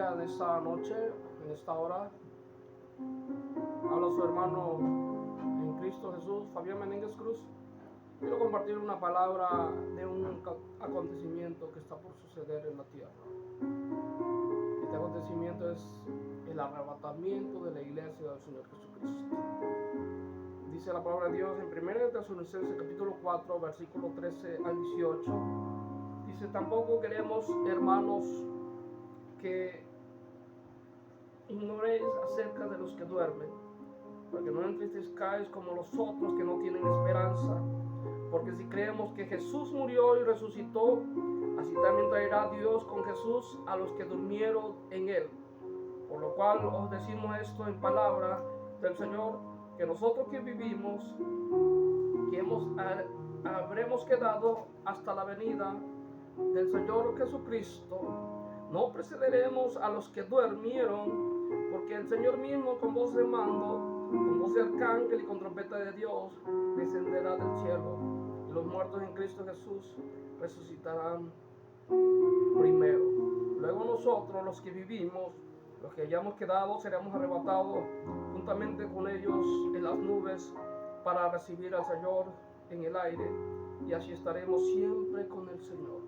día, en esta noche, en esta hora. Habla su hermano en Cristo Jesús, Fabián Menéndez Cruz. Quiero compartir una palabra de un acontecimiento que está por suceder en la tierra. Este acontecimiento es el arrebatamiento de la iglesia del Señor Jesucristo. Dice la palabra de Dios en 1 Tesalonicenses capítulo 4, versículo 13 al 18. Dice: tampoco queremos, hermanos, que ignoréis acerca de los que duermen, porque no entristezcáis como los otros que no tienen esperanza. Porque si creemos que Jesús murió y resucitó, así también traerá Dios con Jesús a los que durmieron en él. Por lo cual os decimos esto en palabra del Señor, que nosotros que vivimos, que habremos quedado hasta la venida del Señor Jesucristo, no precederemos a los que durmieron, porque el Señor mismo con voz de mando, con voz de arcángel y con trompeta de Dios descenderá del cielo, y los muertos en Cristo Jesús resucitarán primero. Luego nosotros, los que vivimos, los que hayamos quedado, seremos arrebatados juntamente con ellos en las nubes para recibir al Señor en el aire, y así estaremos siempre con el Señor.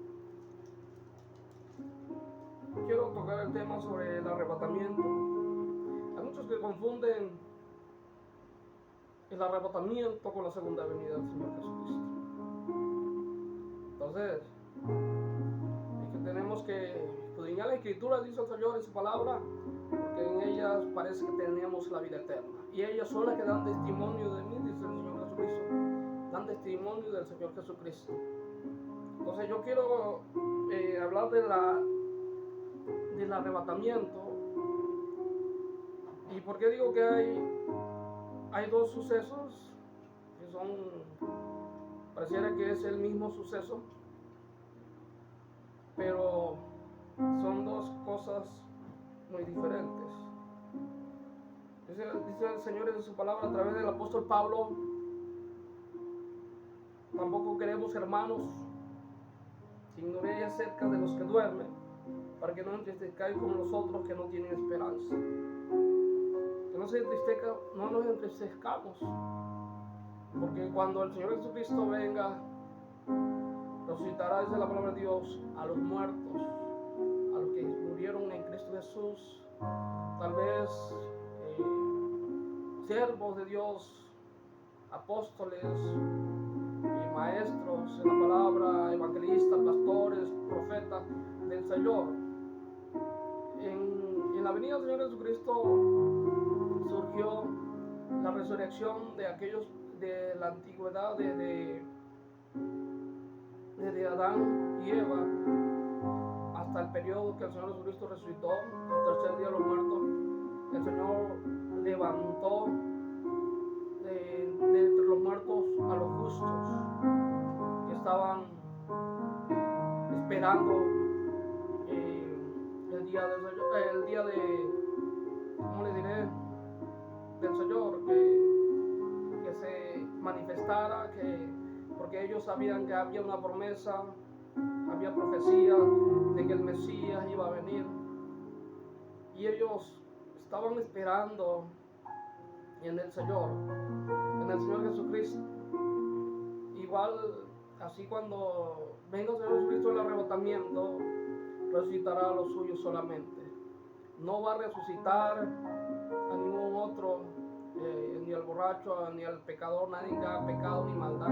Quiero tocar el tema sobre el arrebatamiento. Hay muchos que confunden el arrebatamiento con la segunda venida del Señor Jesucristo. Entonces, es que tenemos que escudriñar la Escritura, dice el Señor en su palabra, porque en ellas parece que tenemos la vida eterna. Y ellas son las que dan testimonio de mí, dice el Señor Jesucristo. Dan testimonio del Señor Jesucristo. Entonces yo quiero hablar del arrebatamiento. ¿Y por qué digo que hay dos sucesos que pareciera que es el mismo suceso, pero son dos cosas muy diferentes? Dice el Señor en su palabra a través del apóstol Pablo: tampoco queremos, hermanos, que ignoréis acerca de los que duermen, para que no entristezcáis como los otros que no tienen esperanza. Que no nos entristezcamos, porque cuando el Señor Jesucristo venga, resucitará, dice la palabra de Dios, a los muertos, a los que murieron en Cristo Jesús. Tal vez siervos de Dios, apóstoles y maestros en la palabra, evangelistas, pastores, profetas del Señor. En la venida del Señor Jesucristo surgió la resurrección de aquellos de la antigüedad, desde Adán y Eva hasta el periodo que el Señor Jesucristo resucitó, el tercer día de los muertos. El Señor levantó de entre los muertos a los justos que estaban esperando el día del Señor, que se manifestara, porque ellos sabían que había una promesa, había profecía de que el Mesías iba a venir, y ellos estaban esperando en el Señor Jesucristo. Igual, así cuando venga el Señor Jesucristo, el arrebatamiento, resucitará a los suyos solamente. No va a resucitar a ningún otro, ni al borracho, ni al pecador, nadie que haga pecado ni maldad.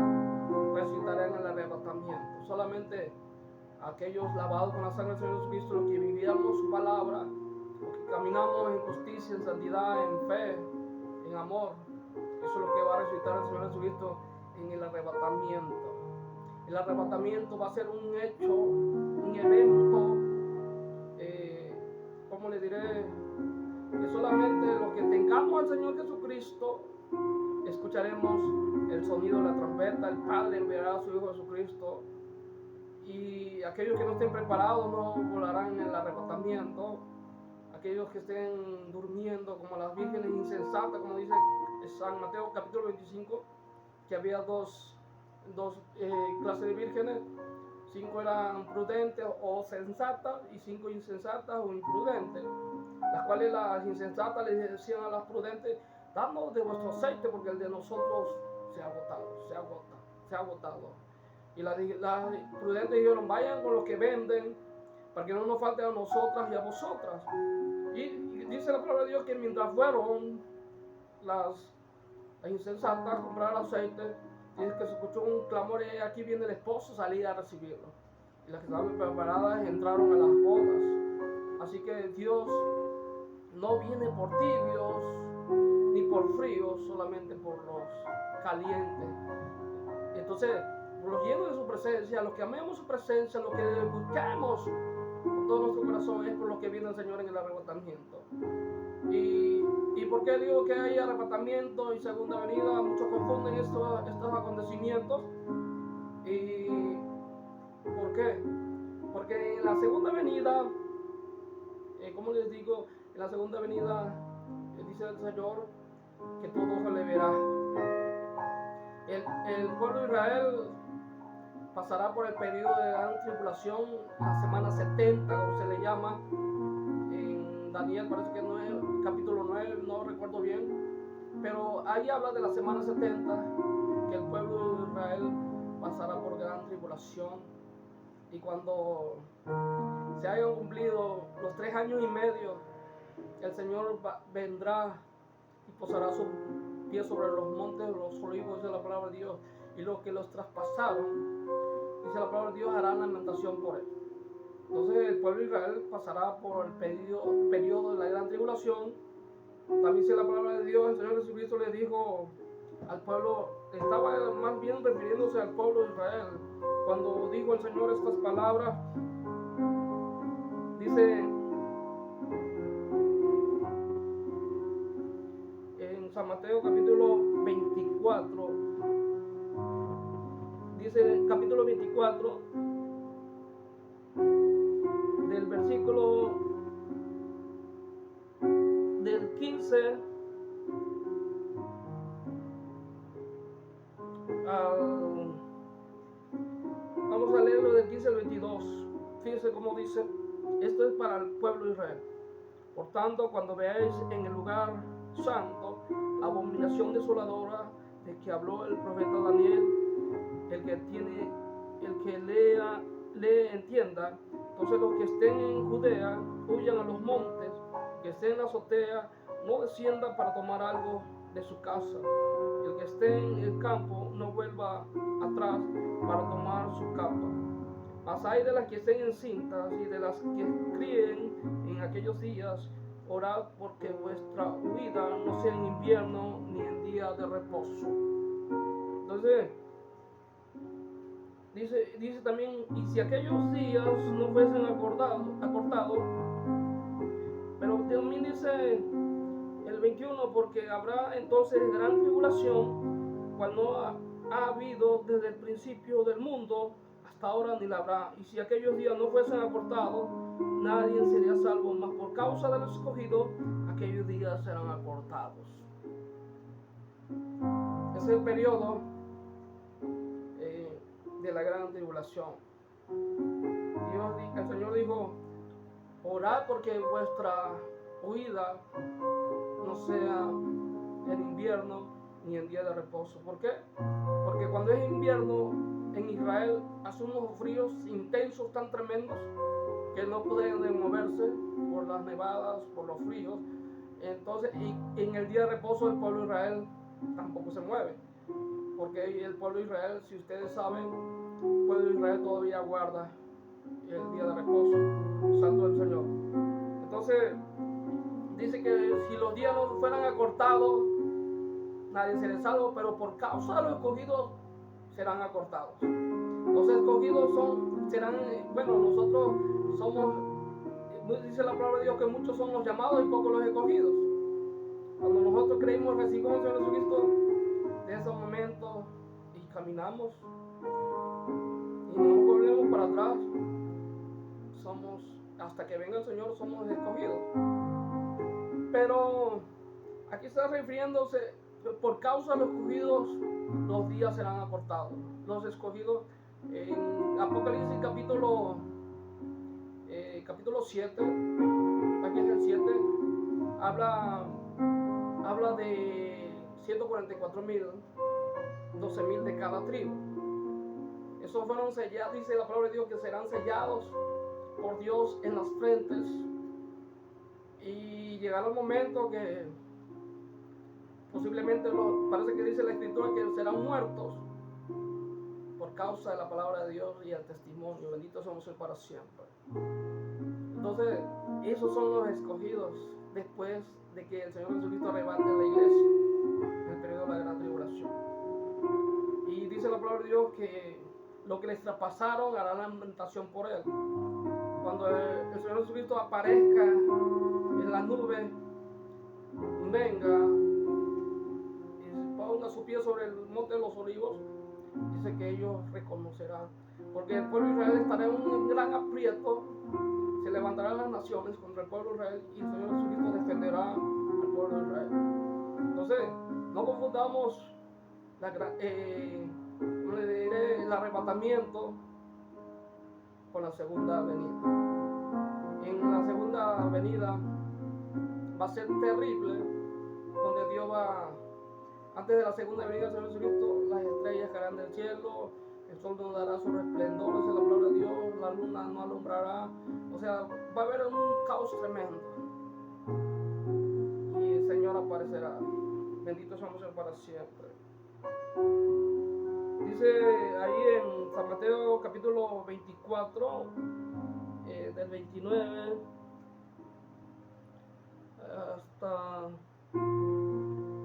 Resucitará en el arrebatamiento. Solamente aquellos lavados con la sangre del Señor Jesucristo, los que vivíamos su palabra, los que caminamos en justicia, en santidad, en fe, en amor. Eso es lo que va a resucitar el Señor Jesucristo en el arrebatamiento. El arrebatamiento va a ser un hecho, un evento, ¿cómo le diré? Que solamente los que tengamos al Señor Jesucristo escucharemos el sonido de la trompeta. El Padre enviará a su Hijo Jesucristo, y aquellos que no estén preparados no volarán en el arrebatamiento. Aquellos que estén durmiendo como las vírgenes insensatas, como dice San Mateo capítulo 25, que había dos clases de vírgenes. 5 eran prudentes o sensatas y 5 insensatas o imprudentes, las cuales las insensatas les decían a las prudentes: danos de vuestro aceite porque el de nosotros se ha agotado. Y las prudentes dijeron: vayan con los que venden para que no nos falte a nosotras y a vosotras. Y dice la palabra de Dios que mientras fueron las insensatas a comprar aceite, dice que se escuchó un clamor y aquí viene el esposo, salía a recibirlo. Y las que estaban preparadas entraron a las bodas. Así que Dios no viene por tibios ni por fríos, solamente por los calientes. Entonces, por los llenos de su presencia, los que amemos su presencia, los que buscamos con todo nuestro corazón, es por lo que viene el Señor en el arrebatamiento. ¿Y por qué digo que hay arrebatamiento y segunda venida? Muchos confunden estos acontecimientos. ¿Y por qué? Porque en la segunda venida, como les digo, en la segunda venida dice el Señor que todo se le verá. El pueblo de Israel pasará por el periodo de gran tribulación, la semana 70, como se le llama. En Daniel parece que no es capítulo 9, no recuerdo bien, pero ahí habla de la semana 70, que el pueblo de Israel pasará por gran tribulación. Y cuando se hayan cumplido los 3 años y medio, el Señor vendrá y posará su pie sobre los montes, los olivos, dice la palabra de Dios, y los que los traspasaron, dice la palabra de Dios, harán lamentación por él. Entonces el pueblo de Israel pasará por el periodo de la gran tribulación. También dice la palabra de Dios, el Señor Jesucristo le dijo al pueblo, estaba más bien refiriéndose al pueblo de Israel, cuando dijo el Señor estas palabras. Dice en San Mateo capítulo 24, dice capítulo 24, del versículo del 15 vamos a leerlo del 15 al 22. Fíjense cómo dice. Esto es para el pueblo de Israel. Por tanto, cuando veáis en el lugar santo la abominación desoladora de que habló el profeta Daniel, el que lee entienda. Entonces los que estén en Judea huyan a los montes, que estén en la azotea no descienda para tomar algo de su casa. El que esté en el campo no vuelva atrás para tomar su capa. Mas hay de las que estén encintas y de las que críen en aquellos días, orad porque vuestra huida no sea en invierno ni en día de reposo. Entonces, dice también, y si aquellos días no fuesen acortados, pero también dice el 21, porque habrá entonces gran tribulación, cual no ha habido desde el principio del mundo hasta ahora ni la habrá. Y si aquellos días no fuesen acortados, nadie sería salvo, mas por causa de los escogidos, aquellos días serán acortados. Ese es el periodo de la gran tribulación. El Señor dijo, orad porque vuestra huida no sea en invierno ni en día de reposo. ¿Por qué? Porque cuando es invierno en Israel hace unos fríos intensos tan tremendos que no pueden moverse por las nevadas, por los fríos. Entonces, y en el día de reposo el pueblo de Israel tampoco se mueve, porque el pueblo de Israel, si ustedes saben, el pueblo de Israel todavía guarda el día de reposo, santo del Señor. Entonces dice que si los días no fueran acortados, nadie sería salvo, pero por causa de los escogidos serán acortados. Los escogidos nosotros somos, dice la palabra de Dios que muchos son los llamados y pocos los escogidos. Cuando nosotros creímos y recibimos al Señor Jesucristo, de esos momentos y caminamos y no volvemos para atrás, hasta que venga el Señor, somos escogidos. Pero aquí está refiriéndose, por causa de los escogidos, los días serán acortados. Los escogidos En Apocalipsis capítulo 7, aquí en el 7, habla de 144,000, 12,000 de cada tribu. Esos fueron sellados, dice la palabra de Dios, que serán sellados por Dios en las frentes. Y llegará el momento que posiblemente parece que dice la escritura que serán muertos por causa de la palabra de Dios y el testimonio. Bendito somos para siempre. Entonces, esos son los escogidos después de que el Señor Jesucristo arrebate a la iglesia en el periodo de la gran tribulación. Y dice la palabra de Dios que lo que les traspasaron hará lamentación por él. Cuando el Señor Jesucristo aparezca en la nube, venga y ponga su pie sobre el monte de los olivos, dice que ellos reconocerán, porque el pueblo de Israel estará en un gran aprieto. Se levantarán las naciones contra el pueblo de Israel y el Señor Jesucristo defenderá al pueblo de Israel. Entonces, no confundamos el arrebatamiento con la segunda venida. En la segunda venida va a ser terrible, donde Dios va, antes de la segunda venida del Señor Jesucristo, las estrellas caerán del cielo, el sol no dará su resplandor, es la palabra de Dios, la luna no alumbrará. O sea, va a haber un caos tremendo. Y el Señor aparecerá. Bendito somos para siempre. Dice ahí en San Mateo capítulo 24, del 29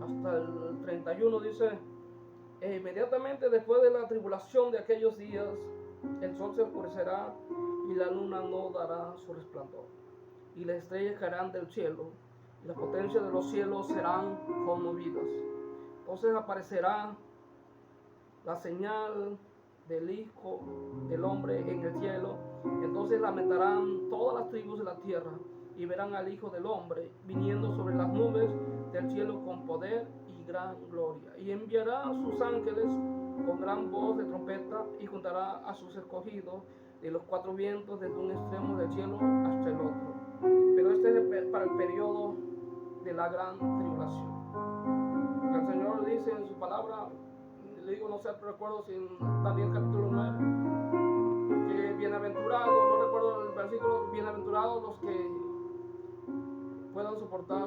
hasta el 31, dice: inmediatamente después de la tribulación de aquellos días, el sol se oscurecerá y la luna no dará su resplandor, y las estrellas caerán del cielo, y las potencias de los cielos serán conmovidas. Entonces aparecerá la señal del Hijo del Hombre en el cielo. Entonces lamentarán todas las tribus de la tierra y verán al Hijo del Hombre viniendo sobre las nubes del cielo con poder y gran gloria. Y enviará a sus ángeles con gran voz de trompeta y juntará a sus escogidos de los cuatro vientos desde un extremo del cielo hasta el otro. Pero este es para el periodo de la gran tribulación. El Señor dice en su palabra, le digo, no sé, recuerdo si en Daniel capítulo 9, que bienaventurados, no recuerdo el versículo, bienaventurados los que puedan soportar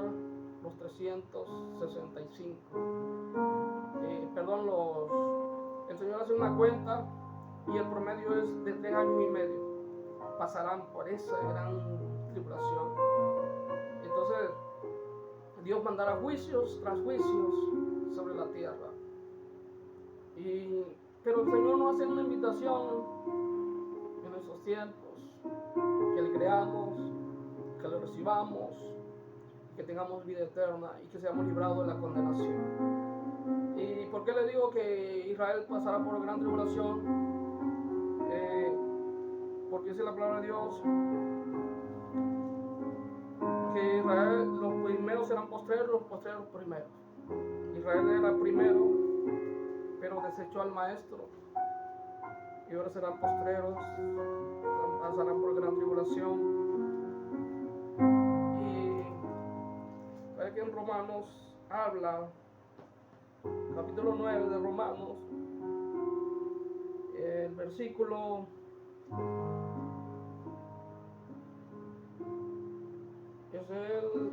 los 365. El Señor hace una cuenta y el promedio es de 3 años y medio. Pasarán por esa gran tribulación. Entonces, Dios mandará juicios tras juicios sobre la tierra. Pero el Señor nos hace una invitación en nuestros tiempos, que le creamos, que le recibamos, que tengamos vida eterna y que seamos librados de la condenación. ¿Y por qué le digo que Israel pasará por gran tribulación? Porque dice la palabra de Dios que Israel, los primeros serán postreros, los postreros primeros. Israel era el primero, pero desechó al maestro, y ahora serán postreros, pasarán por gran tribulación. Y hay que en Romanos habla, capítulo 9 de Romanos, el versículo es el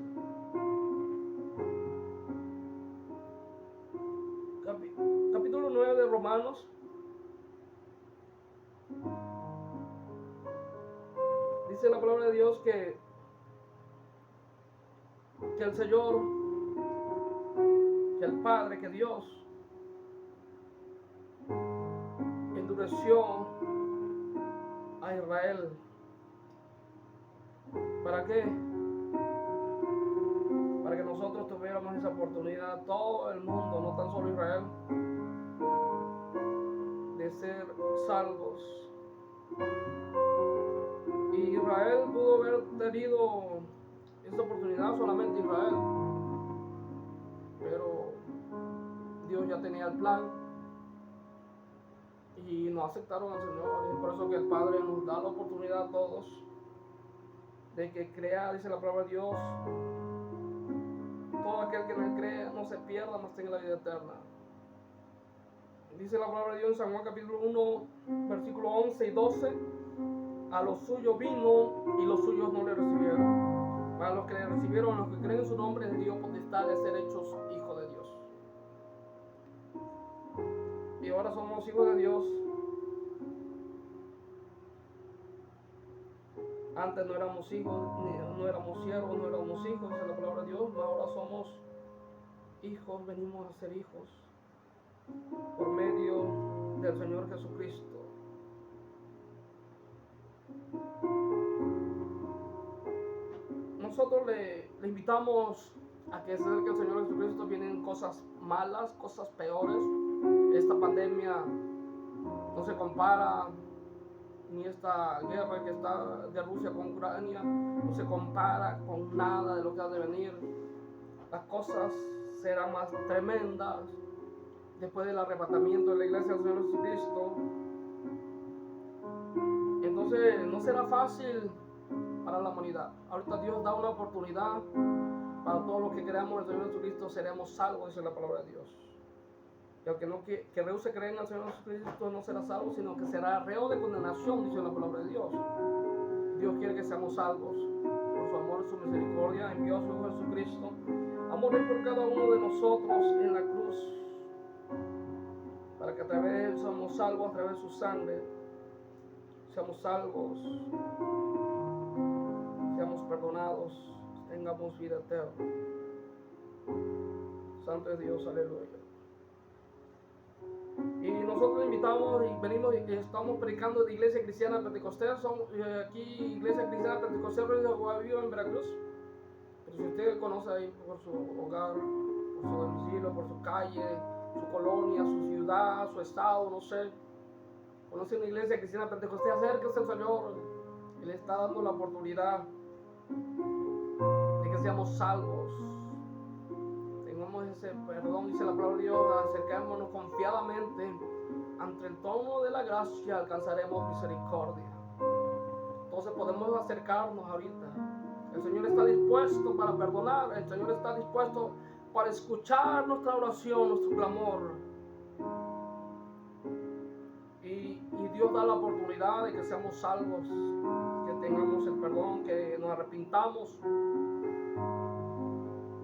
capítulo 9 de Romanos. Dice la palabra de Dios que el Señor, que el Padre, que Dios endureció a Israel. ¿Para qué? Para que nosotros tuviéramos esa oportunidad, todo el mundo, no tan solo Israel, de ser salvos. Y Israel pudo haber tenido esa oportunidad, solamente Israel, pero Dios ya tenía el plan. y no aceptaron al Señor. Y es por eso que el Padre nos da la oportunidad a todos de que crea, dice la palabra de Dios, todo aquel que no cree no se pierda, mas tenga la vida eterna. Dice la palabra de Dios en San Juan capítulo 1, versículo 11 y 12, a los suyos vino y los suyos no le recibieron. Para los que le recibieron, a los que creen en su nombre, les dio potestad de ser hechos hijos de Dios. Y ahora somos hijos de Dios. Antes no éramos hijos, no éramos siervos, no éramos hijos, dice la palabra de Dios. Ahora somos hijos, venimos a ser hijos por medio del Señor Jesucristo. Nosotros le invitamos a que se acerque el Señor Jesucristo. Vienen cosas malas, cosas peores. Esta pandemia no se compara, ni esta guerra que está de Rusia con Ucrania, no se compara con nada de lo que ha de venir. Las cosas serán más tremendas después del arrebatamiento de la iglesia del Señor Jesucristo. Entonces no será fácil para la humanidad. Ahorita Dios da una oportunidad para todos los que creamos en el Señor Jesucristo. Seremos salvos, dice la palabra de Dios. Y al que rehúse creer en el Señor Jesucristo no será salvo, sino que será reo de condenación, dice la palabra de Dios. Dios quiere que seamos salvos. Por su amor y su misericordia envió a su Hijo Jesucristo a morir por cada uno de nosotros en la cruz, para que a través de él seamos salvos, a través de su sangre seamos salvos, seamos perdonados, tengamos vida eterna. Santo es Dios, aleluya. Y nosotros invitamos y venimos y estamos predicando de Iglesia Cristiana Pentecostés. Somos aquí Iglesia Cristiana Pentecostés de Guaviva en Veracruz. Pero si usted conoce ahí por su hogar, por su domicilio, por su calle, su colonia, su ciudad, su estado, no sé, conoce una Iglesia Cristiana Pentecostés, acérquese al Señor. Él está dando la oportunidad de que seamos salvos. Tengamos ese perdón, dice la palabra de Dios, acercémonos confiadamente ante el trono de la gracia, alcanzaremos misericordia. Entonces podemos acercarnos ahorita. El Señor está dispuesto para perdonar, el Señor está dispuesto para escuchar nuestra oración, nuestro clamor. Y Dios da la oportunidad de que seamos salvos, que tengamos el perdón, que nos arrepintamos.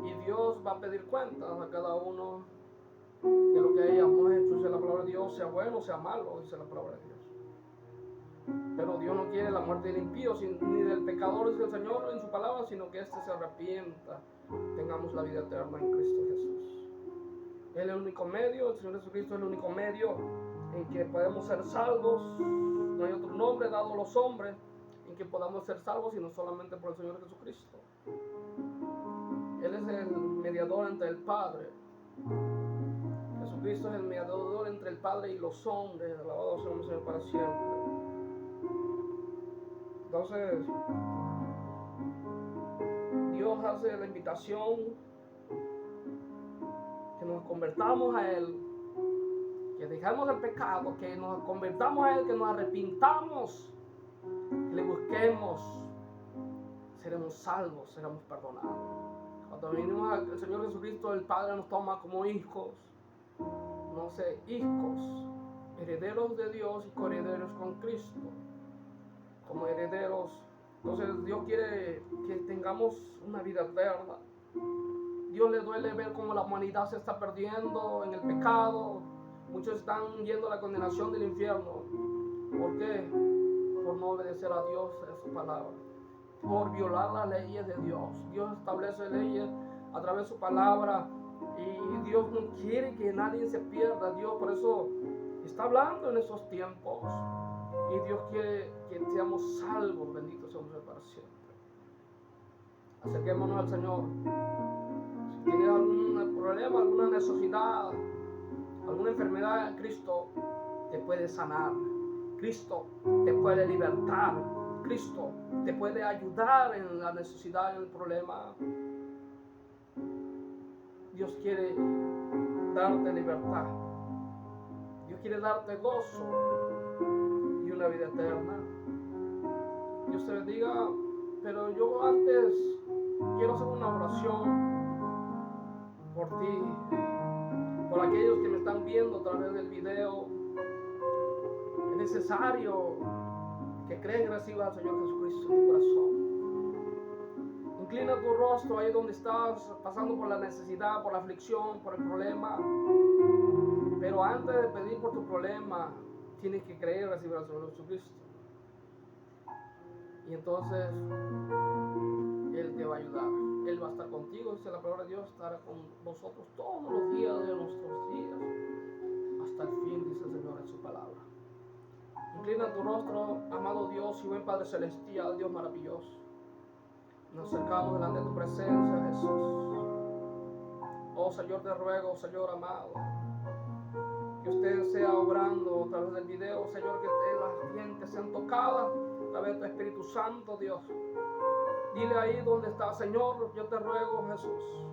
Y Dios va a pedir cuentas a cada uno de lo que hayamos hecho, dice la palabra de Dios, sea bueno o sea malo, dice la palabra de Dios. Pero Dios no quiere la muerte del impío, ni del pecador, dice el Señor en su palabra, sino que éste se arrepienta, tengamos la vida eterna en Cristo Jesús. Él es el único medio, el Señor Jesucristo es el único medio en que podemos ser salvos. No hay otro nombre dado a los hombres en que podamos ser salvos, sino solamente por el Señor Jesucristo. Él es el mediador entre el Padre. Jesucristo es el mediador entre el Padre y los hombres. Alabado sea el Señor para siempre. Entonces, Dios hace la invitación que nos convertamos a Él, que dejemos el pecado, que nos convertamos a Él, que nos arrepintamos, que le busquemos, seremos salvos, seremos perdonados. Cuando venimos al Señor Jesucristo, el Padre nos toma como hijos, no sé, hijos, herederos de Dios y coherederos con Cristo, como herederos. Entonces Dios quiere que tengamos una vida eterna. Dios le duele ver cómo la humanidad se está perdiendo en el pecado. Muchos están yendo a la condenación del infierno. ¿Por qué? Por no obedecer a Dios en su palabra, por violar las leyes de Dios. Dios establece leyes a través de su palabra y Dios no quiere que nadie se pierda. Dios por eso está hablando en esos tiempos y Dios quiere que seamos salvos. Bendito sea Dios para siempre. Acerquémonos al Señor. Si tienes algún problema, alguna necesidad, alguna enfermedad, Cristo te puede sanar. Cristo te puede libertar. Cristo te puede ayudar en la necesidad, en el problema. Dios quiere darte libertad. quiere darte gozo y una vida eterna. Dios te bendiga, pero yo antes quiero hacer una oración por ti, por aquellos que me están viendo a través del video. Es necesario que creas y recibas al Señor Jesucristo en tu corazón. Inclina tu rostro ahí donde estás, pasando por la necesidad, por la aflicción, por el problema. Pero antes de pedir por tu problema, tienes que creer y recibir al Señor Jesucristo. Y entonces Él te va a ayudar. Él va a estar contigo. Dice la palabra de Dios, estará con nosotros todos los días de nuestros días, hasta el fin, dice el Señor en su palabra. Inclina tu rostro, amado Dios y buen Padre Celestial, Dios maravilloso. Nos acercamos delante de tu presencia, Jesús. Oh Señor, te ruego, Señor amado, que usted sea obrando a través del video, Señor, que las gentes sean tocadas a través de tu Espíritu Santo, Dios. Dile ahí donde está, Señor, yo te ruego, Jesús.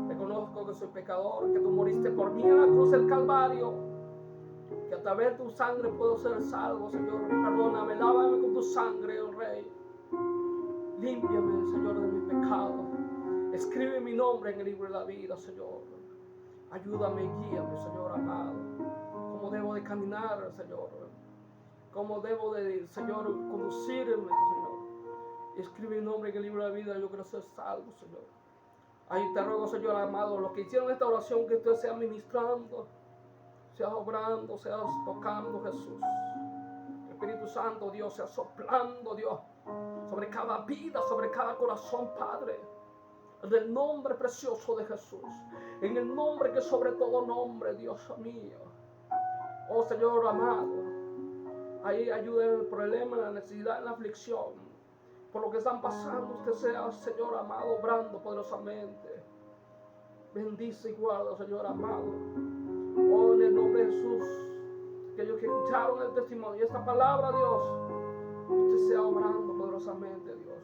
Reconozco que soy pecador, que tú moriste por mí en la cruz del Calvario, que a través de tu sangre puedo ser salvo, Señor. Perdóname, lávame con tu sangre, oh Rey. Límpiame, Señor, de mis pecados. Escribe mi nombre en el libro de la vida, Señor. Ayúdame y guíame, Señor amado. Cómo debo de caminar, Señor. Cómo debo de, Señor, conducirme, Señor. Escribe mi nombre en el libro de la vida. Yo quiero ser salvo, Señor. Ahí te ruego, Señor amado, los que hicieron esta oración, que usted sea ministrando, sea obrando, sea tocando, Jesús. Espíritu Santo, Dios, sea soplando, Dios, sobre cada vida, sobre cada corazón, Padre, en el nombre precioso de Jesús, en el nombre que sobre todo nombre, Dios mío. Oh Señor amado, ahí ayude en el problema, en la necesidad, en la aflicción, por lo que están pasando. Usted sea, Señor amado, obrando poderosamente. Bendice y guarda, Señor amado. Oh, en el nombre de Jesús, aquellos que escucharon el testimonio y esta palabra, Dios, usted sea obrando poderosamente, Dios.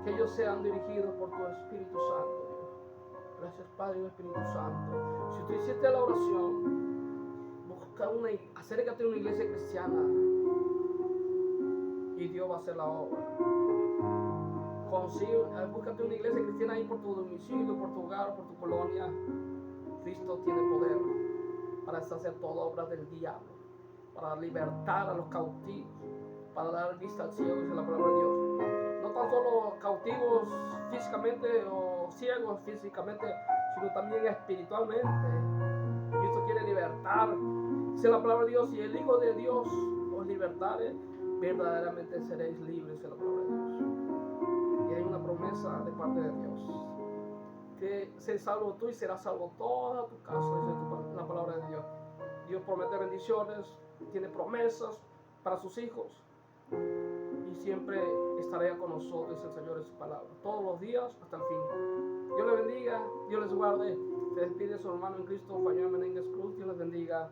Que ellos sean dirigidos por tu Espíritu Santo, Dios. Gracias, Padre y Espíritu Santo. Si tú hiciste la oración, busca acércate a una iglesia cristiana y Dios va a hacer la obra. Búscate una iglesia cristiana ahí por tu domicilio, por tu hogar, por tu colonia. Cristo tiene poder para deshacer toda obra del diablo, para libertar a los cautivos, para dar vista al ciego, dice la palabra de Dios. No tan solo cautivos físicamente o ciegos físicamente, sino también espiritualmente. Cristo quiere libertar. Dice la palabra de Dios, si el Hijo de Dios os libertare, verdaderamente seréis libres, dice la palabra de Dios. Y hay una promesa de parte de Dios, que serás salvo tú y serás salvo toda tu casa, dice la palabra de Dios. Dios promete bendiciones, tiene promesas para sus hijos, y siempre estará con nosotros, dice el Señor en su palabra, todos los días hasta el fin. Dios les bendiga, Dios les guarde. Se despide su hermano en Cristo, Fabián Menéndez Cruz. Dios les bendiga.